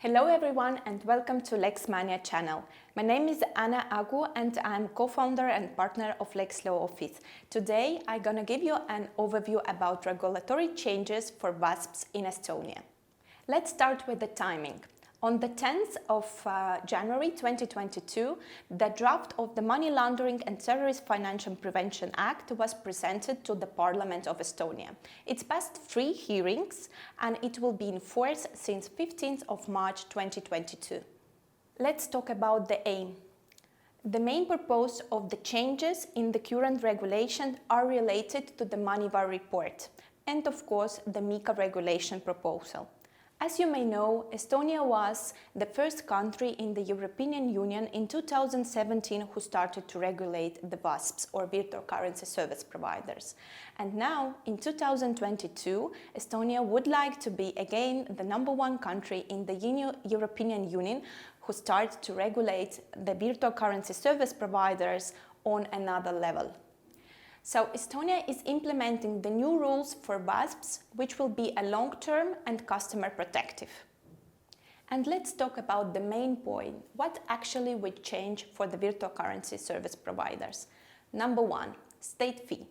Hello everyone and welcome to LexMania channel. My name is Anna Agu and I'm co-founder and partner of Lex Law Office. Today I'm gonna give you an overview about regulatory changes for VASPs in Estonia. Let's start with the timing. On the 10th of January 2022, the draft of the Money Laundering and Terrorist Financial Prevention Act was presented to the Parliament of Estonia. It's passed 3 hearings and it will be in force since 15th of March 2022. Let's talk about the aim. The main purpose of the changes in the current regulation are related to the Moneyvar report and of course the MiCA regulation proposal. As you may know, Estonia was the first country in the European Union in 2017 who started to regulate the VASPs or virtual currency service providers. And now, in 2022, Estonia would like to be again the #1 country in the European Union who starts to regulate the virtual currency service providers on another level. So Estonia is implementing the new rules for VASPs, which will be a long-term and customer protective. And let's talk about the main point, what actually would change for the virtual currency service providers. Number 1, state fee.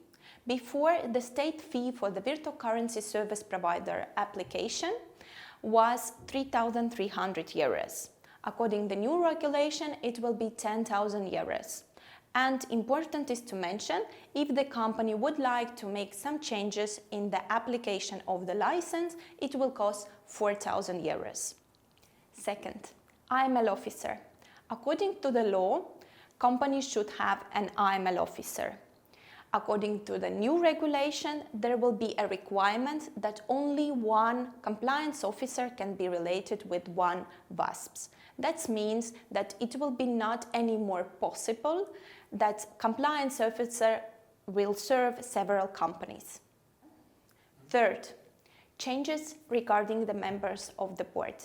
Before, the state fee for the virtual currency service provider application was 3,300 euros. According to the new regulation, it will be 10,000 euros. And important is to mention, if the company would like to make some changes in the application of the license, it will cost 4,000 euros. Second, AML officer. According to the law, companies should have an AML officer. According to the new regulation, there will be a requirement that only one compliance officer can be related with one VASPs. That means that it will be not anymore possible that compliance officer will serve several companies. Third, changes regarding the members of the board.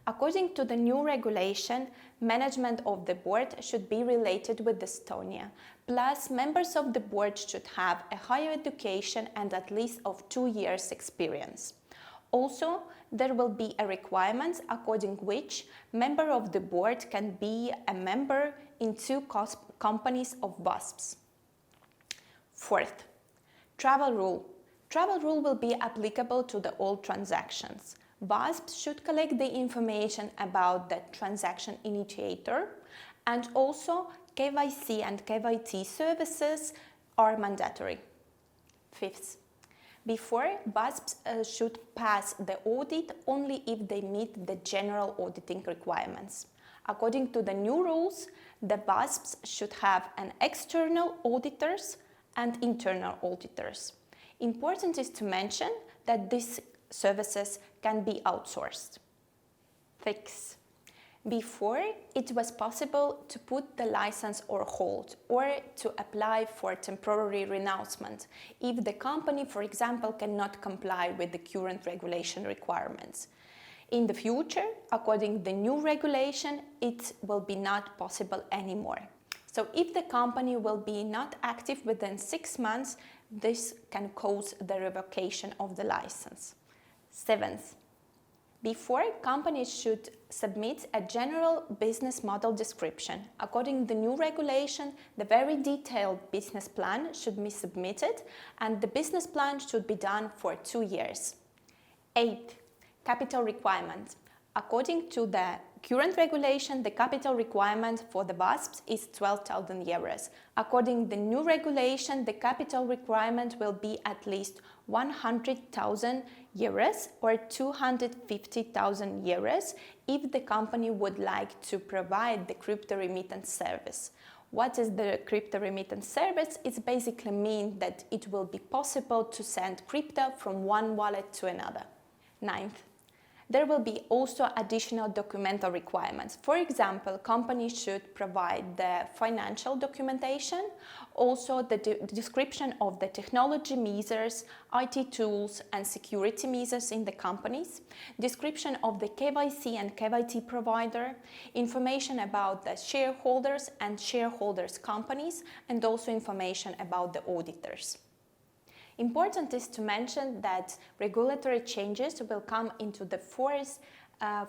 According to the new regulation, management of the board should be related with Estonia. Plus, members of the board should have a higher education and at least of 2 years experience. Also, there will be a requirement according which member of the board can be a member in 2 companies of VASPs. Fourth, travel rule. Travel rule will be applicable to all transactions. VASPs should collect the information about the transaction initiator, and also KYC and KYT services are mandatory. Fifth, before, VASPs should pass the audit only if they meet the general auditing requirements. According to the new rules, the VASPs should have an external auditors and internal auditors. Important is to mention that these services can be outsourced. Six, before, it was possible to put the license on hold or to apply for temporary renouncement if the company, for example, cannot comply with the current regulation requirements. In the future, according to the new regulation, it will be not possible anymore. So if the company will be not active within 6 months, this can cause the revocation of the license. Seventh, before, companies should submit a general business model description. According to the new regulation, the very detailed business plan should be submitted and the business plan should be done for 2 years. Eighth, capital requirement. According to the current regulation, the capital requirement for the VASPs is 12,000 euros. According to the new regulation, the capital requirement will be at least 100,000 euros or 250,000 euros if the company would like to provide the crypto remittance service. What is the crypto remittance service? It basically means that it will be possible to send crypto from one wallet to another. Ninth, there will be also additional documental requirements. For example, companies should provide the financial documentation, also the description of the technology measures, IT tools and security measures in the companies, description of the KYC and KYT provider, information about the shareholders and shareholders companies, and also information about the auditors. Important is to mention that regulatory changes will come into the force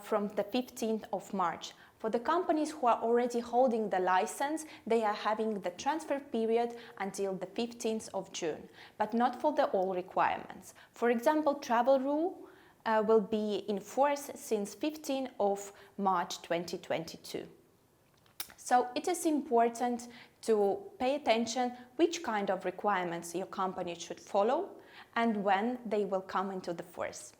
from the 15th of March. For the companies who are already holding the license, they are having the transfer period until the 15th of June, but not for the all requirements. For example, travel rule will be in force since 15th of March 2022. So it is important to pay attention which kind of requirements your company should follow and when they will come into the force.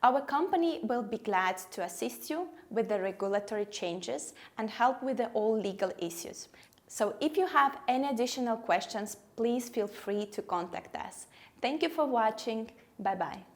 Our company will be glad to assist you with the regulatory changes and help with all legal issues. So if you have any additional questions, please feel free to contact us. Thank you for watching. Bye-bye.